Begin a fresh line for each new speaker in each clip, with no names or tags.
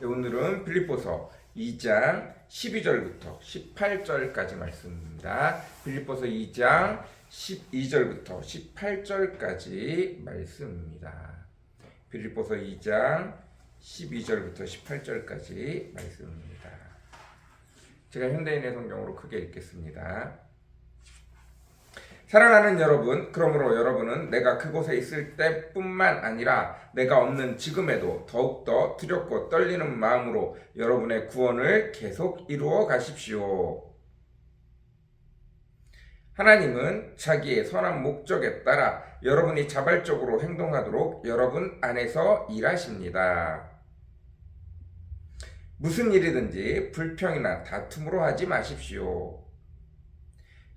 오늘은 빌립보서 2장 12절부터 18절까지 말씀입니다. 빌립보서 2장 12절부터 18절까지 말씀입니다. 빌립보서 2장 12절부터 18절까지 말씀입니다. 제가 현대인의 성경으로 크게 읽겠습니다. 사랑하는 여러분, 그러므로 여러분은 내가 그곳에 있을 때뿐만 아니라 내가 없는 지금에도 더욱더 두렵고 떨리는 마음으로 여러분의 구원을 계속 이루어 가십시오. 하나님은 자기의 선한 목적에 따라 여러분이 자발적으로 행동하도록 여러분 안에서 일하십니다. 무슨 일이든지 불평이나 다툼으로 하지 마십시오.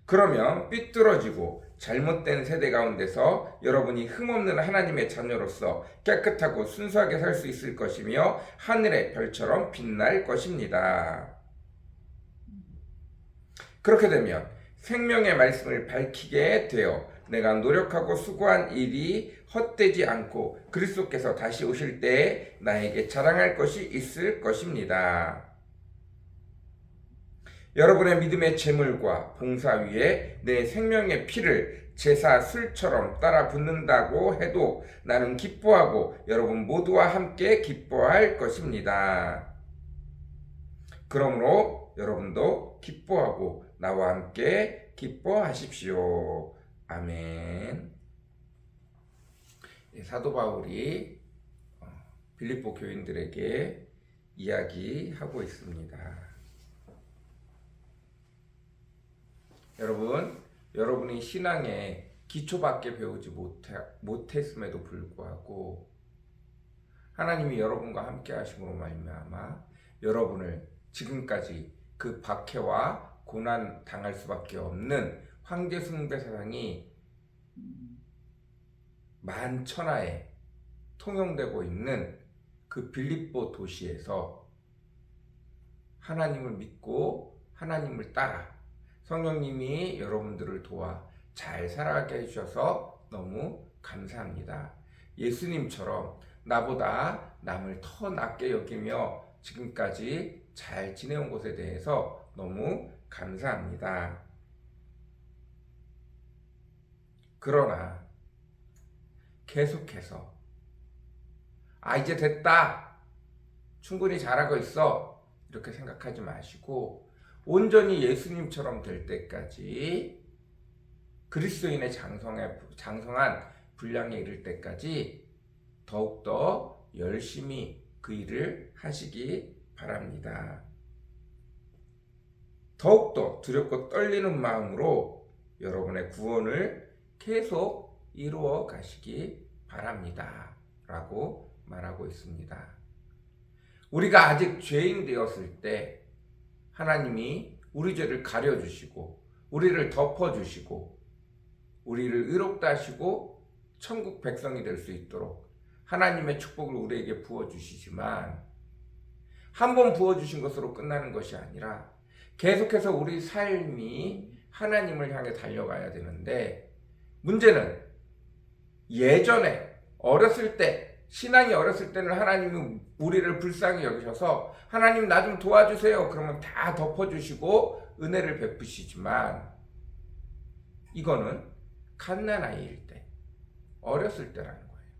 그러면 삐뚤어지고 잘못된 세대 가운데서 여러분이 흠없는 하나님의 자녀로서 깨끗하고 순수하게 살 수 있을 것이며 하늘의 별처럼 빛날 것입니다. 그렇게 되면 생명의 말씀을 밝히게 되어 내가 노력하고 수고한 일이 헛되지 않고 그리스도께서 다시 오실 때에 나에게 자랑할 것이 있을 것입니다. 여러분의 믿음의 제물과 봉사 위에 내 생명의 피를 제사 술처럼 따라 붓는다고 해도 나는 기뻐하고 여러분 모두와 함께 기뻐할 것입니다. 그러므로 여러분도 기뻐하고 나와 함께 기뻐하십시오. 아멘. 사도 바울이 빌립보 교인들에게 이야기하고 있습니다. 여러분이 신앙의 기초밖에 배우지 못했음에도 불구하고 하나님이 여러분과 함께 하심으로 말미암아 여러분을 지금까지 그 박해와 고난 당할 수밖에 없는 황제 숭배 사상이 만천하에 통용되고 있는 그 빌립보 도시에서 하나님을 믿고 하나님을 따라 성령님이 여러분들을 도와 잘 살아가게 해주셔서 너무 감사합니다. 예수님처럼 나보다 남을 더 낫게 여기며 지금까지 잘 지내온 것에 대해서 너무 감사합니다. 그러나 계속해서 이제 됐다, 충분히 잘하고 있어, 이렇게 생각하지 마시고 온전히 예수님처럼 될 때까지, 그리스도인의 장성한 분량에 이를 때까지 더욱더 열심히 그 일을 하시기 바랍니다. 더욱더 두렵고 떨리는 마음으로 여러분의 구원을 계속 이루어 가시기 바랍니다. 라고 말하고 있습니다. 우리가 아직 죄인 되었을 때 하나님이 우리 죄를 가려주시고 우리를 덮어주시고 우리를 의롭다 하시고 천국 백성이 될 수 있도록 하나님의 축복을 우리에게 부어주시지만 한 번 부어주신 것으로 끝나는 것이 아니라 계속해서 우리 삶이 하나님을 향해 달려가야 되는데, 문제는 예전에 어렸을 때, 신앙이 어렸을 때는 하나님이 우리를 불쌍히 여기셔서 하나님 나 좀 도와주세요 그러면 다 덮어주시고 은혜를 베푸시지만, 이거는 갓난아이일 때, 어렸을 때라는 거예요.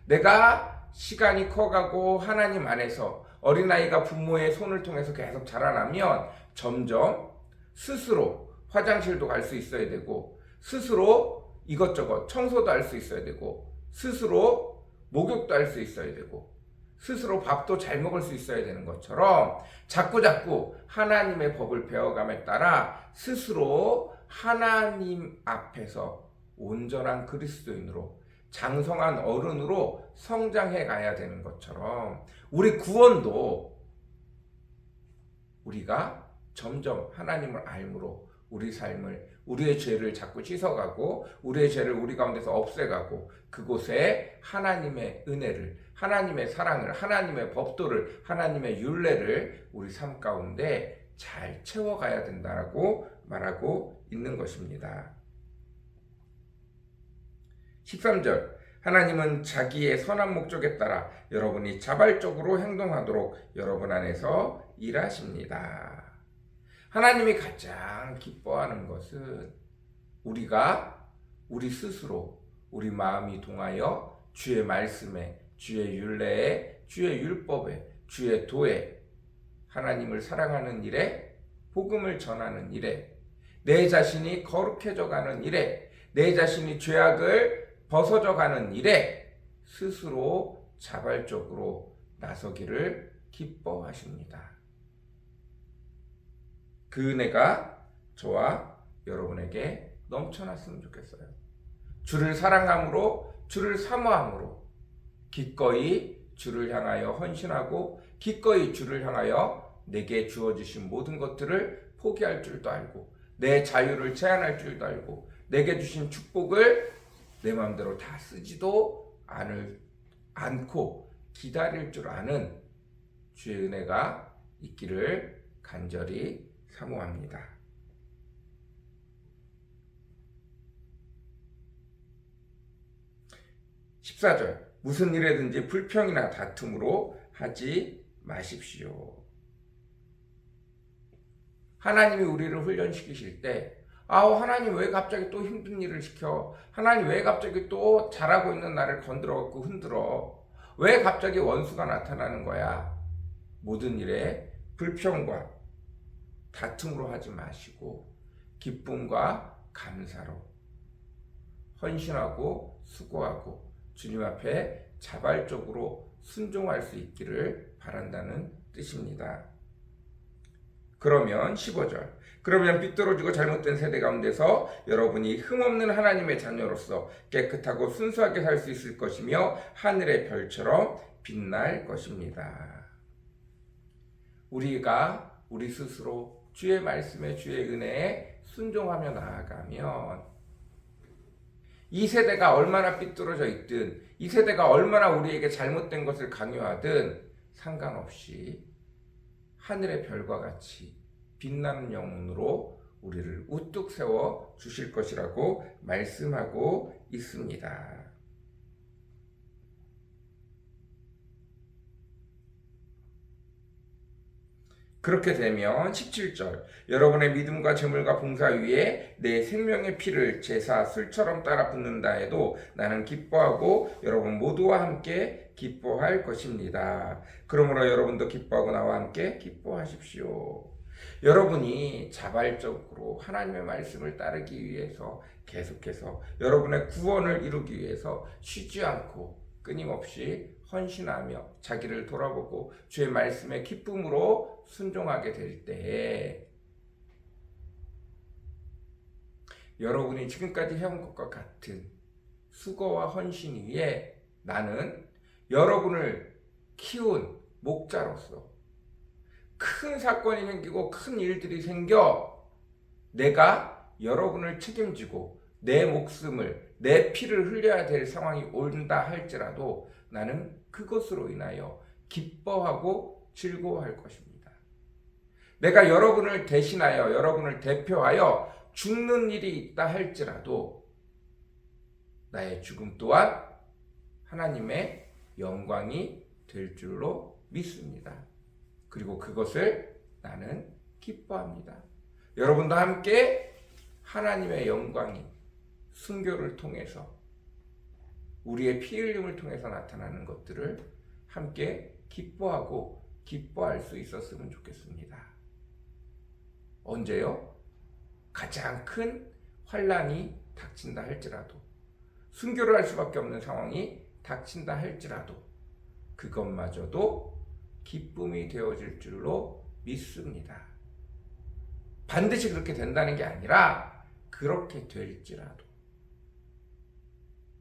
내가 시간이 커가고 하나님 안에서 어린아이가 부모의 손을 통해서 계속 자라나면 점점 스스로 화장실도 갈 수 있어야 되고, 스스로 이것저것 청소도 할 수 있어야 되고, 스스로 목욕도 할 수 있어야 되고, 스스로 밥도 잘 먹을 수 있어야 되는 것처럼 자꾸자꾸 하나님의 법을 배워감에 따라 스스로 하나님 앞에서 온전한 그리스도인으로, 장성한 어른으로 성장해 가야 되는 것처럼 우리 구원도 우리가 점점 하나님을 알므로 우리 삶을, 우리의 죄를 자꾸 씻어가고 우리의 죄를 우리 가운데서 없애가고 그곳에 하나님의 은혜를, 하나님의 사랑을, 하나님의 법도를, 하나님의 율례를 우리 삶 가운데 잘 채워가야 된다라고 말하고 있는 것입니다. 13절, 하나님은 자기의 선한 목적에 따라 여러분이 자발적으로 행동하도록 여러분 안에서 일하십니다. 하나님이 가장 기뻐하는 것은 우리가 우리 스스로 우리 마음이 동하여 주의 말씀에, 주의 율례에, 주의 율법에, 주의 도에, 하나님을 사랑하는 일에, 복음을 전하는 일에, 내 자신이 거룩해져 가는 일에, 내 자신이 죄악을 벗어져 가는 일에 스스로 자발적으로 나서기를 기뻐하십니다. 그 은혜가 저와 여러분에게 넘쳐났으면 좋겠어요. 주를 사랑함으로, 주를 사모함으로 기꺼이 주를 향하여 헌신하고 기꺼이 주를 향하여 내게 주어주신 모든 것들을 포기할 줄도 알고 내 자유를 제한할 줄도 알고 내게 주신 축복을 내 마음대로 다 쓰지도 않고 기다릴 줄 아는 주의 은혜가 있기를 간절히 사모합니다. 14절 무슨 일에든지 불평이나 다툼으로 하지 마십시오. 하나님이 우리를 훈련시키실 때 하나님 왜 갑자기 또 힘든 일을 시켜? 하나님 왜 갑자기 또 잘하고 있는 나를 건드려갖고 흔들어? 왜 갑자기 원수가 나타나는 거야? 모든 일에 불평과 다툼으로 하지 마시고 기쁨과 감사로 헌신하고 수고하고 주님 앞에 자발적으로 순종할 수 있기를 바란다는 뜻입니다. 그러면 15절 그러면 삐뚤어지고 잘못된 세대 가운데서 여러분이 흠없는 하나님의 자녀로서 깨끗하고 순수하게 살 수 있을 것이며 하늘의 별처럼 빛날 것입니다. 우리가 우리 스스로 주의 말씀에 주의 은혜에 순종하며 나아가면 이 세대가 얼마나 삐뚤어져 있든 이 세대가 얼마나 우리에게 잘못된 것을 강요하든 상관없이 하늘의 별과 같이 빛나는 영혼으로 우리를 우뚝 세워 주실 것이라고 말씀하고 있습니다. 그렇게 되면 17절 여러분의 믿음과 제물과 봉사 위에 내 생명의 피를 제사 술처럼 따라 붓는다 해도 나는 기뻐하고 여러분 모두와 함께 기뻐할 것입니다. 그러므로 여러분도 기뻐하고 나와 함께 기뻐하십시오. 여러분이 자발적으로 하나님의 말씀을 따르기 위해서 계속해서 여러분의 구원을 이루기 위해서 쉬지 않고 끊임없이 헌신하며 자기를 돌아보고 주의 말씀에 기쁨으로 순종하게 될 때에 여러분이 지금까지 해온 것과 같은 수고와 헌신 위에 나는 여러분을 키운 목자로서 큰 사건이 생기고 큰 일들이 생겨 내가 여러분을 책임지고 내 목숨을 내 피를 흘려야 될 상황이 온다 할지라도 나는 그것으로 인하여 기뻐하고 즐거워할 것입니다. 내가 여러분을 대신하여 여러분을 대표하여 죽는 일이 있다 할지라도 나의 죽음 또한 하나님의 영광이 될 줄로 믿습니다. 그리고 그것을 나는 기뻐합니다. 여러분도 함께 하나님의 영광이 순교를 통해서 우리의 피 흘림을 통해서 나타나는 것들을 함께 기뻐하고 기뻐할 수 있었으면 좋겠습니다. 언제요? 가장 큰 환난이 닥친다 할지라도 순교를 할 수밖에 없는 상황이 닥친다 할지라도 그것마저도 기쁨이 되어질 줄로 믿습니다. 반드시 그렇게 된다는 게 아니라 그렇게 될지라도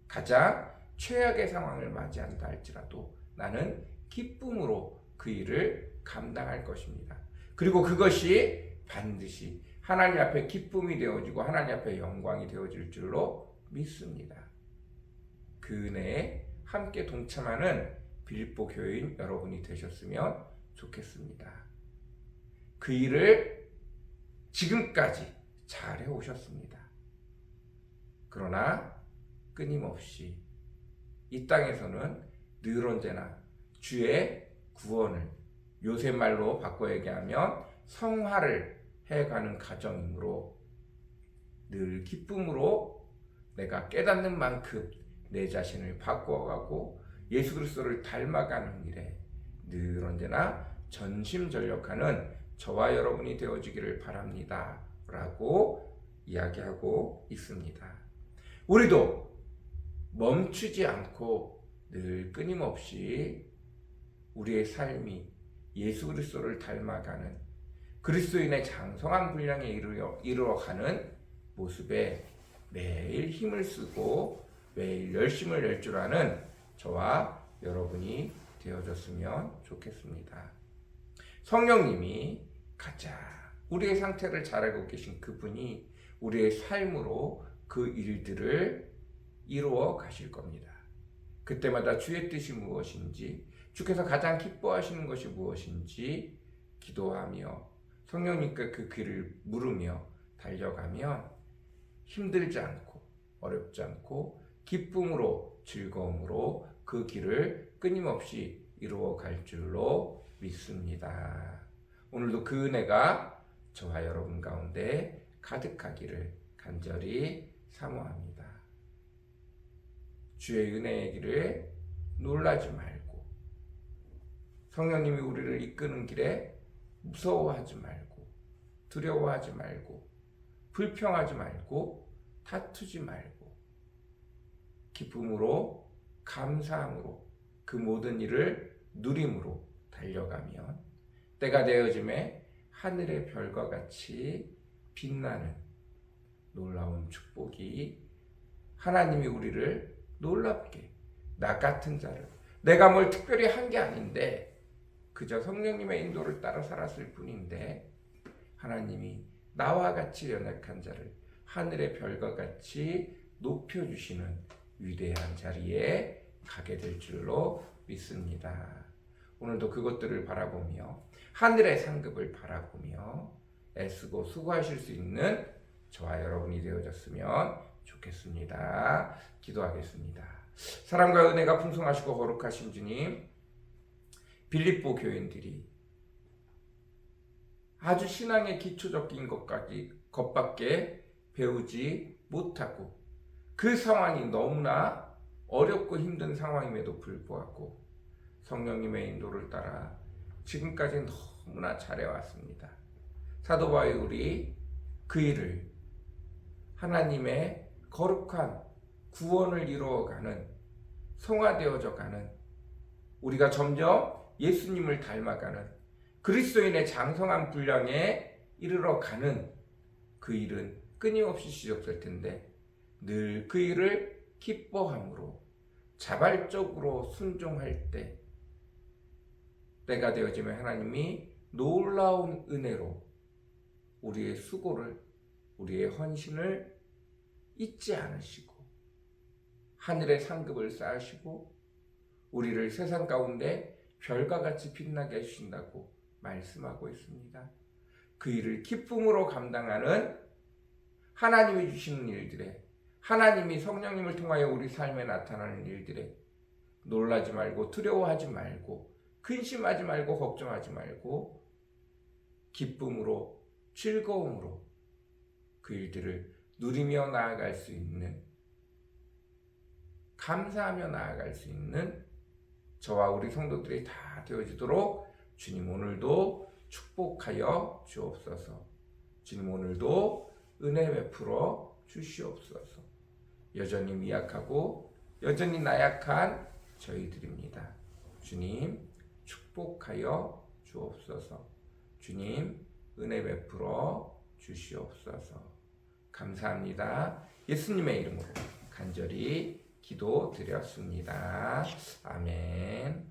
가장 최악의 상황을 맞이한다 할지라도 나는 기쁨으로 그 일을 감당할 것입니다. 그리고 그것이 반드시 하나님 앞에 기쁨이 되어지고 하나님 앞에 영광이 되어질 줄로 믿습니다. 그 은혜에 함께 동참하는 빌립보 교인 여러분이 되셨으면 좋겠습니다. 그 일을 지금까지 잘 해오셨습니다. 그러나 끊임없이 이 땅에서는 늘 언제나 주의 구원을, 요새 말로 바꿔 얘기하면 성화를 해가는 과정이므로 늘 기쁨으로 내가 깨닫는 만큼 내 자신을 바꿔가고 예수 그리스도를 닮아가는 일에 늘 언제나 전심전력하는 저와 여러분이 되어지기를 바랍니다 라고 이야기하고 있습니다. 우리도 멈추지 않고 늘 끊임없이 우리의 삶이 예수 그리스도를 닮아가는 그리스도인의 장성한 분량에 이르러가는 모습에 매일 힘을 쓰고 매일 열심을 낼 줄 아는 저와 여러분이 되어졌으면 좋겠습니다. 성령님이 가장 우리의 상태를 잘 알고 계신 그분이 우리의 삶으로 그 일들을 이루어 가실 겁니다. 그때마다 주의 뜻이 무엇인지, 주께서 가장 기뻐하시는 것이 무엇인지 기도하며 성령님께 그 길을 물으며 달려가면 힘들지 않고 어렵지 않고 기쁨으로 즐거움으로 그 길을 끊임없이 이루어 갈 줄로 믿습니다. 오늘도 그 은혜가 저와 여러분 가운데 가득하기를 간절히 사모합니다. 주의 은혜의 길에 놀라지 말고 성령님이 우리를 이끄는 길에 무서워하지 말고 두려워하지 말고 불평하지 말고 다투지 말고 기쁨으로 감사함으로 그 모든 일을 누림으로 달려가면 때가 되어짐에 하늘의 별과 같이 빛나는 놀라운 축복이 하나님이 우리를 놀랍게 나 같은 자를 내가 뭘 특별히 한 게 아닌데 그저 성령님의 인도를 따라 살았을 뿐인데 하나님이 나와 같이 연약한 자를 하늘의 별과 같이 높여주시는 위대한 자리에 가게 될 줄로 믿습니다. 오늘도 그것들을 바라보며 하늘의 상급을 바라보며 애쓰고 수고하실 수 있는 저와 여러분이 되어졌으면 좋겠습니다. 기도하겠습니다. 사랑과 은혜가 풍성하시고 거룩하신 주님, 빌립보 교인들이 아주 신앙의 기초적인 것밖에 배우지 못하고 그 상황이 너무나 어렵고 힘든 상황임에도 불구하고 성령님의 인도를 따라 지금까지 너무나 잘해왔습니다. 사도 바울이 그 일을 하나님의 거룩한 구원을 이루어가는 성화되어져가는 우리가 점점 예수님을 닮아가는 그리스도인의 장성한 분량에 이르러가는 그 일은 끊임없이 시작될 텐데 늘 그 일을 기뻐함으로 자발적으로 순종할 때 때가 되어지면 하나님이 놀라운 은혜로 우리의 수고를 우리의 헌신을 잊지 않으시고 하늘의 상급을 쌓으시고 우리를 세상 가운데 별과 같이 빛나게 해주신다고 말씀하고 있습니다. 그 일을 기쁨으로 감당하는 하나님이 주시는 일들에 하나님이 성령님을 통하여 우리 삶에 나타나는 일들에 놀라지 말고 두려워하지 말고 근심하지 말고 걱정하지 말고 기쁨으로 즐거움으로 그 일들을 누리며 나아갈 수 있는 감사하며 나아갈 수 있는 저와 우리 성도들이 다 되어지도록 주님 오늘도 축복하여 주옵소서. 주님 오늘도 은혜 베풀어 주시옵소서. 여전히 미약하고 여전히 나약한 저희들입니다. 주님 축복하여 주옵소서. 주님 은혜 베풀어 주시옵소서. 감사합니다. 예수님의 이름으로 간절히 기도드렸습니다. 아멘.